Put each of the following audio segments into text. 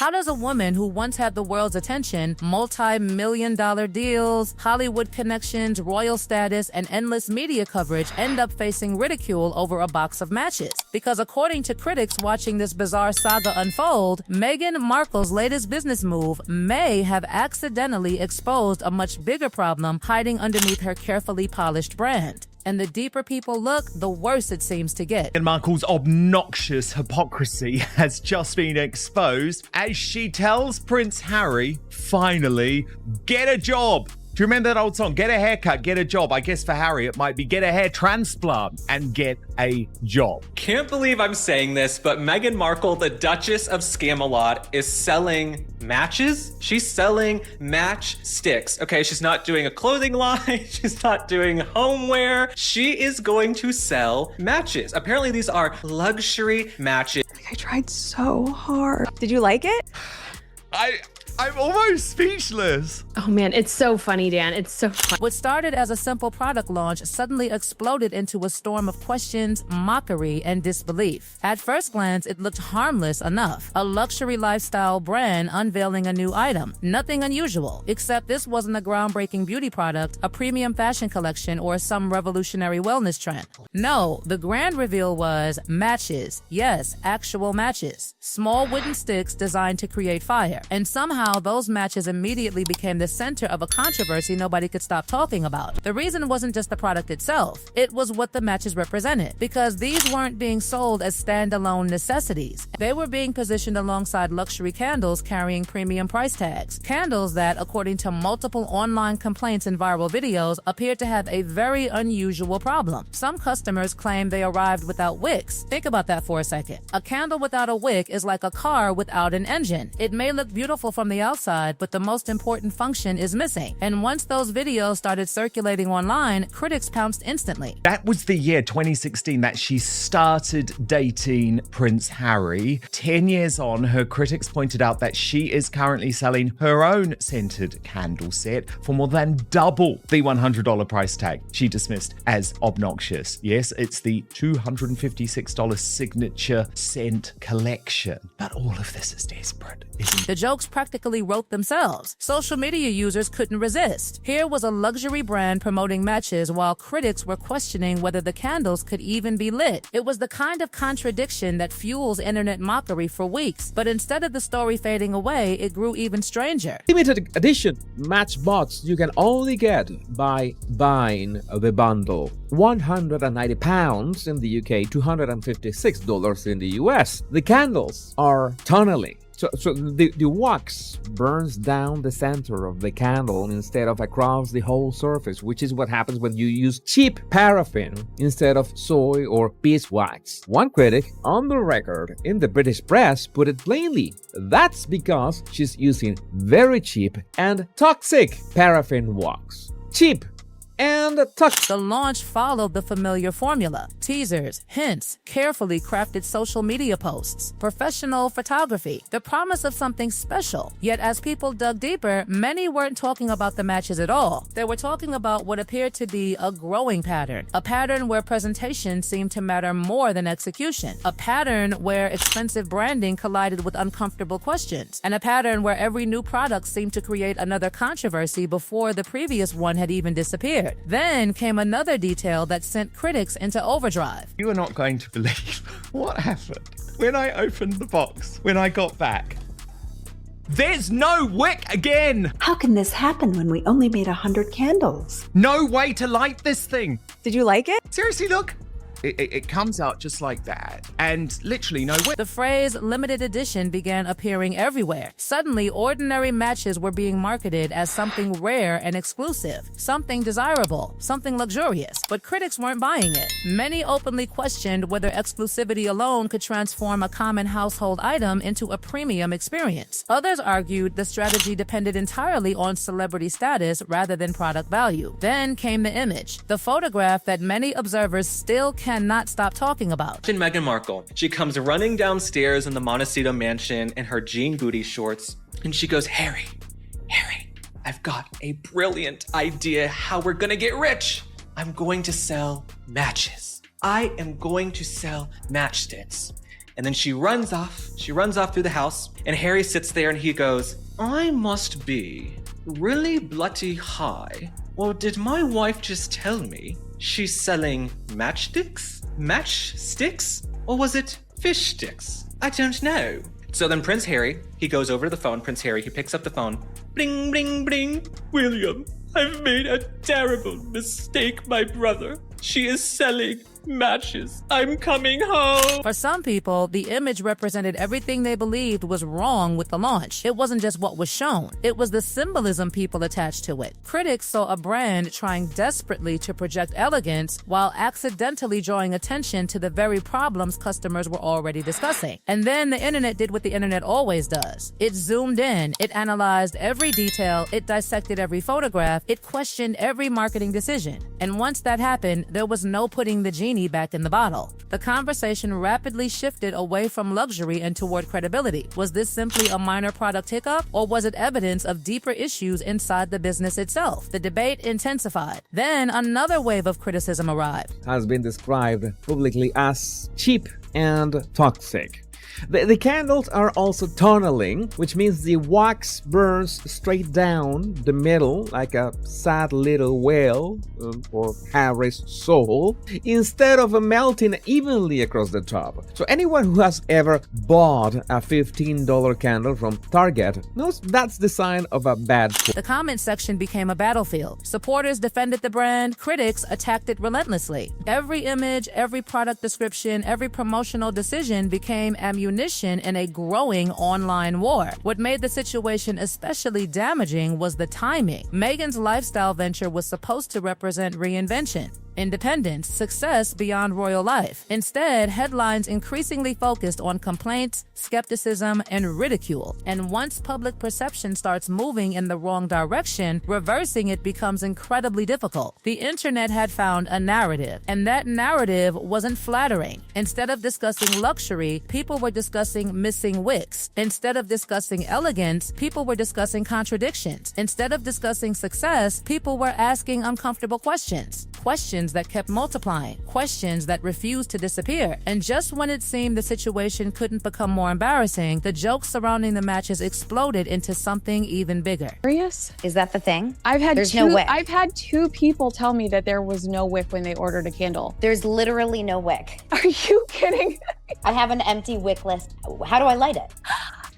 How does a woman who once had the world's attention, multi-million-dollar deals, Hollywood connections, royal status, and endless media coverage end up facing ridicule over a box of matches? Because according to critics watching this bizarre saga unfold, Meghan Markle's latest business move may have accidentally exposed a much bigger problem hiding underneath her carefully polished brand. And the deeper people look, the worse it seems to get. Meghan Markle's obnoxious hypocrisy has just been exposed as she tells Prince Harry, finally, get a job. Do you remember that old song? Get a haircut, get a job. I guess for Harry, it might be get a hair transplant and get a job. Can't believe I'm saying this, but Meghan Markle, the Duchess of Scamalot, is selling matches. She's selling match sticks. Okay, she's not doing a clothing line. She's not doing homeware. She is going to sell matches. Apparently, these are luxury matches. I tried so hard. Did you like it? I'm almost speechless. Oh man, it's so funny, Dan. It's so funny. What started as a simple product launch suddenly exploded into a storm of questions, mockery, and disbelief. At first glance, it looked harmless enough. A luxury lifestyle brand unveiling a new item. Nothing unusual, except this wasn't a groundbreaking beauty product, a premium fashion collection, or some revolutionary wellness trend. No, the grand reveal was matches. Yes, actual matches. Small wooden sticks designed to create fire. And somehow those matches immediately became the center of a controversy nobody could stop talking about. The reason wasn't just the product itself, it was what the matches represented. Because these weren't being sold as standalone necessities. They were being positioned alongside luxury candles carrying premium price tags. Candles that, according to multiple online complaints and viral videos, appeared to have a very unusual problem. Some customers claim they arrived without wicks. Think about that for a second. A candle without a wick is like a car without an engine. It may look beautiful from the outside, but the most important function is missing. And once those videos started circulating online, critics pounced instantly. That was the year 2016 that she started dating Prince Harry. 10 years on, her critics pointed out that she is currently selling her own scented candle set for more than double the $100 price tag she dismissed as obnoxious. Yes, it's the $256 signature scent collection. But all of this is desperate, isn't it? The jokes practically wrote themselves. Social media users couldn't resist. Here was a luxury brand promoting matches while critics were questioning whether the candles could even be lit. It was the kind of contradiction that fuels internet mockery for weeks. But instead of the story fading away, it grew even stranger. Limited edition matchbox you can only get by buying the bundle. £190 in the UK, $256 in the US. The candles are tunneling. So the wax burns down the center of the candle instead of across the whole surface, which is what happens when you use cheap paraffin instead of soy or beeswax. One critic on the record in the British press put it plainly. That's because she's using very cheap and toxic paraffin wax. Cheap and toxic. The launch followed the familiar formula. Teasers, hints, carefully crafted social media posts, professional photography, the promise of something special. Yet as people dug deeper, many weren't talking about the matches at all. They were talking about what appeared to be a growing pattern. A pattern where presentation seemed to matter more than execution. A pattern where expensive branding collided with uncomfortable questions. And a pattern where every new product seemed to create another controversy before the previous one had even disappeared. Then came another detail that sent critics into overdrive. You are not going to believe what happened when I opened the box, when I got back. There's no wick again! How can this happen when we only made 100 candles? No way to light this thing! Did you like it? Seriously, look. It comes out just like that, and literally no wick. The phrase limited edition began appearing everywhere. Suddenly, ordinary matches were being marketed as something rare and exclusive, something desirable, something luxurious. But critics weren't buying it. Many openly questioned whether exclusivity alone could transform a common household item into a premium experience. Others argued the strategy depended entirely on celebrity status rather than product value. Then came the image, the photograph that many observers still cannot stop talking about. Meghan Markle. She comes running downstairs in the Montecito mansion in her jean booty shorts, and she goes, Harry, I've got a brilliant idea how we're gonna get rich. I'm going to sell matches. I am going to sell matchsticks. And then she runs off. She runs off through the house. And Harry sits there and he goes, I must be really bloody high. Or did my wife just tell me she's selling matchsticks? Matchsticks? Or was it fish sticks? I don't know. So then Prince Harry, he goes over to the phone. Prince Harry, he picks up the phone. Bling, bling, bling. William, I've made a terrible mistake, my brother. She is selling matches. I'm coming home. For some people, the image represented everything they believed was wrong with the launch. It wasn't just what was shown. It was the symbolism people attached to it. Critics saw a brand trying desperately to project elegance while accidentally drawing attention to the very problems customers were already discussing. And then the internet did what the internet always does. It zoomed in, it analyzed every detail, it dissected every photograph, it questioned every marketing decision. And once that happened, there was no putting the genie back in the bottle. The conversation rapidly shifted away from luxury and toward credibility. Was this simply a minor product hiccup, or was it evidence of deeper issues inside the business itself? The debate intensified. Then another wave of criticism arrived. Has been described publicly as cheap and toxic. The candles are also tunneling, which means the wax burns straight down the middle like a sad little whale for Harry's soul, instead of melting evenly across the top. So anyone who has ever bought a $15 candle from Target knows that's the sign of a bad quality. The comment section became a battlefield. Supporters defended the brand, critics attacked it relentlessly. Every image, every product description, every promotional decision became ammunition in a growing online war. What made the situation especially damaging was the timing. Meghan's lifestyle venture was supposed to represent reinvention, independence, success beyond royal life. Instead, headlines increasingly focused on complaints, skepticism, and ridicule. And once public perception starts moving in the wrong direction, reversing it becomes incredibly difficult. The internet had found a narrative, and that narrative wasn't flattering. Instead of discussing luxury, people were discussing missing wicks. Instead of discussing elegance, people were discussing contradictions. Instead of discussing success, people were asking uncomfortable questions. Questions that kept multiplying, questions that refused to disappear. And just when it seemed the situation couldn't become more embarrassing, the jokes surrounding the matches exploded into something even bigger. Serious? Is that the thing? There's no wick. I've had two people tell me that there was no wick when they ordered a candle. There's literally no wick. Are you kidding? I have an empty wick list. How do I light it?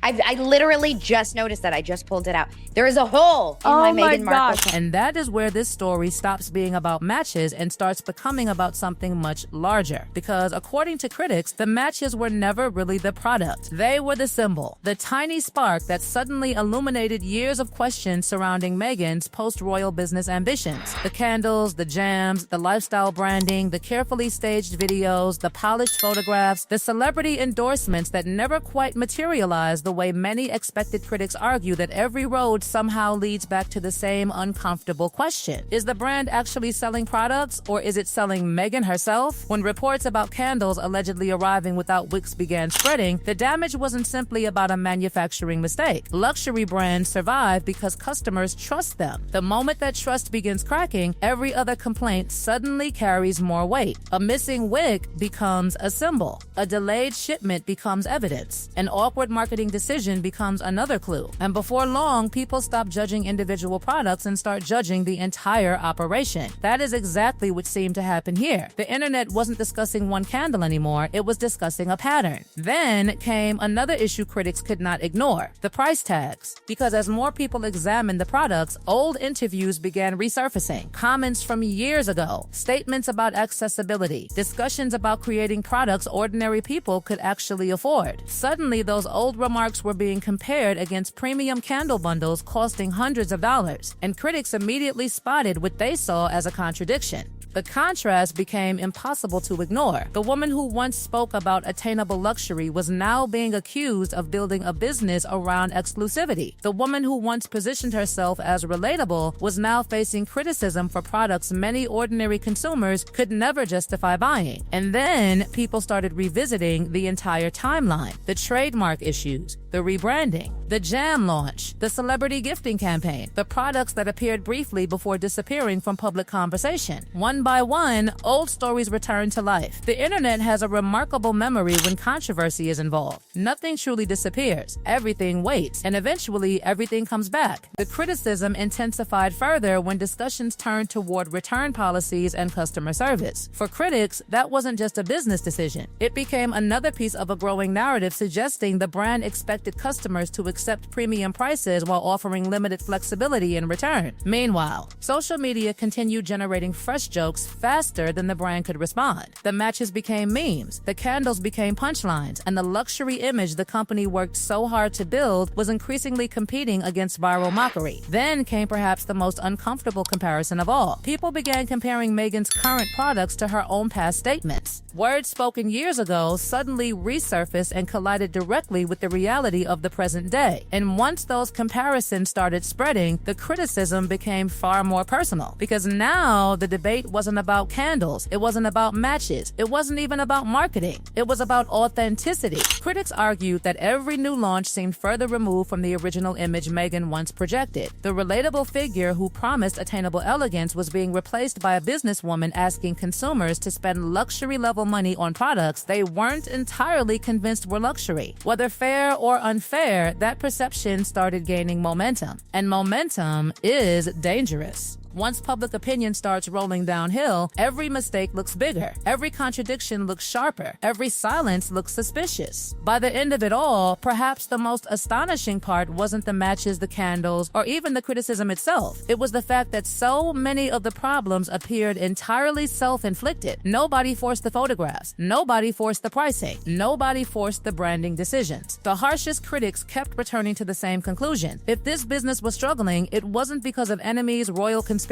I literally just noticed that. I just pulled it out. There is a hole in my Meghan Markle. And that is where this story stops being about matches and starts becoming about something much larger. Because according to critics, the matches were never really the product. They were the symbol, the tiny spark that suddenly illuminated years of questions surrounding Meghan's post-royal business ambitions. The candles, the jams, the lifestyle branding, the carefully staged videos, the polished photographs, the celebrity endorsements that never quite materialized the way many expected critics argue that every road somehow leads back to the same uncomfortable question. Is the brand actually selling products, or is it selling Meghan herself? When reports about candles allegedly arriving without wicks began spreading, the damage wasn't simply about a manufacturing mistake. Luxury brands survive because customers trust them. The moment that trust begins cracking, every other complaint suddenly carries more weight. A missing wick becomes a symbol. A delayed shipment becomes evidence. An awkward marketing decision becomes another clue. And before long, people stop judging individual products and start judging the entire operation. That is exactly what seemed to happen here. The internet wasn't discussing one candle anymore, it was discussing a pattern. Then came another issue critics could not ignore, the price tags. Because as more people examined the products, old interviews began resurfacing. Comments from years ago, statements about accessibility, discussions about creating products ordinary people could actually afford. Suddenly, those old remarks were being compared against premium candle bundles costing hundreds of dollars, and critics immediately spotted what they saw as a contradiction. The contrast became impossible to ignore. The woman who once spoke about attainable luxury was now being accused of building a business around exclusivity. The woman who once positioned herself as relatable was now facing criticism for products many ordinary consumers could never justify buying. And then people started revisiting the entire timeline, the trademark issues, the rebranding, the jam launch, the celebrity gifting campaign, the products that appeared briefly before disappearing from public conversation. One one by one, old stories return to life. The internet has a remarkable memory when controversy is involved. Nothing truly disappears. Everything waits, and eventually everything comes back. The criticism intensified further when discussions turned toward return policies and customer service. For critics, that wasn't just a business decision. It became another piece of a growing narrative suggesting the brand expected customers to accept premium prices while offering limited flexibility in return. Meanwhile, social media continued generating fresh jokes faster than the brand could respond. The matches became memes, the candles became punchlines, and the luxury image the company worked so hard to build was increasingly competing against viral mockery. Then came perhaps the most uncomfortable comparison of all. People began comparing Meghan's current products to her own past statements. Words spoken years ago suddenly resurfaced and collided directly with the reality of the present day. And once those comparisons started spreading, the criticism became far more personal. Because now the debate wasn't about candles, it wasn't about matches, it wasn't even about marketing. It was about authenticity. Critics argued that every new launch seemed further removed from the original image Meghan once projected. The relatable figure who promised attainable elegance was being replaced by a businesswoman asking consumers to spend luxury-level money on products they weren't entirely convinced were luxury. Whether fair or unfair, that perception started gaining momentum. And momentum is dangerous. Once public opinion starts rolling downhill, every mistake looks bigger, every contradiction looks sharper, every silence looks suspicious. By the end of it all, perhaps the most astonishing part wasn't the matches, the candles, or even the criticism itself. It was the fact that so many of the problems appeared entirely self-inflicted. Nobody forced the photographs, nobody forced the pricing, nobody forced the branding decisions. The harshest critics kept returning to the same conclusion. If this business was struggling, it wasn't because of enemies, royal conspiracies,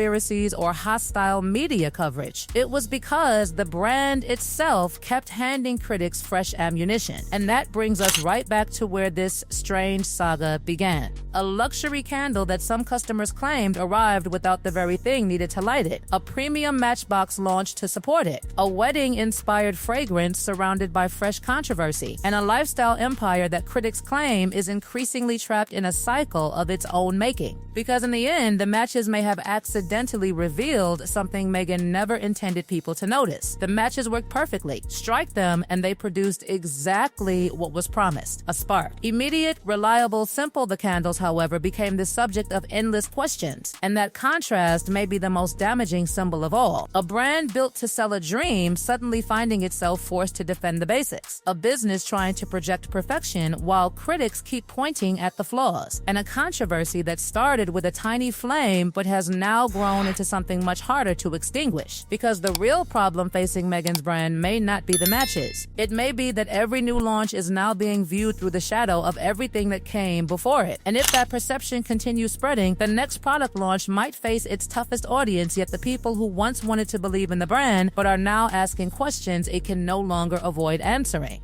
or hostile media coverage. It was because the brand itself kept handing critics fresh ammunition. And that brings us right back to where this strange saga began. A luxury candle that some customers claimed arrived without the very thing needed to light it. A premium matchbox launched to support it. A wedding-inspired fragrance surrounded by fresh controversy. And a lifestyle empire that critics claim is increasingly trapped in a cycle of its own making. Because in the end, the matches may have accidentally revealed something Meghan never intended people to notice. The matches worked perfectly. Strike them and they produced exactly what was promised, a spark. Immediate, reliable, simple the candles, however, became the subject of endless questions. And that contrast may be the most damaging symbol of all. A brand built to sell a dream suddenly finding itself forced to defend the basics. A business trying to project perfection while critics keep pointing at the flaws. And a controversy that started with a tiny flame but has now grown into something much harder to extinguish. Because the real problem facing Meghan's brand may not be the matches. It may be that every new launch is now being viewed through the shadow of everything that came before it. And if that perception continues spreading, the next product launch might face its toughest audience, yet the people who once wanted to believe in the brand but are now asking questions it can no longer avoid answering.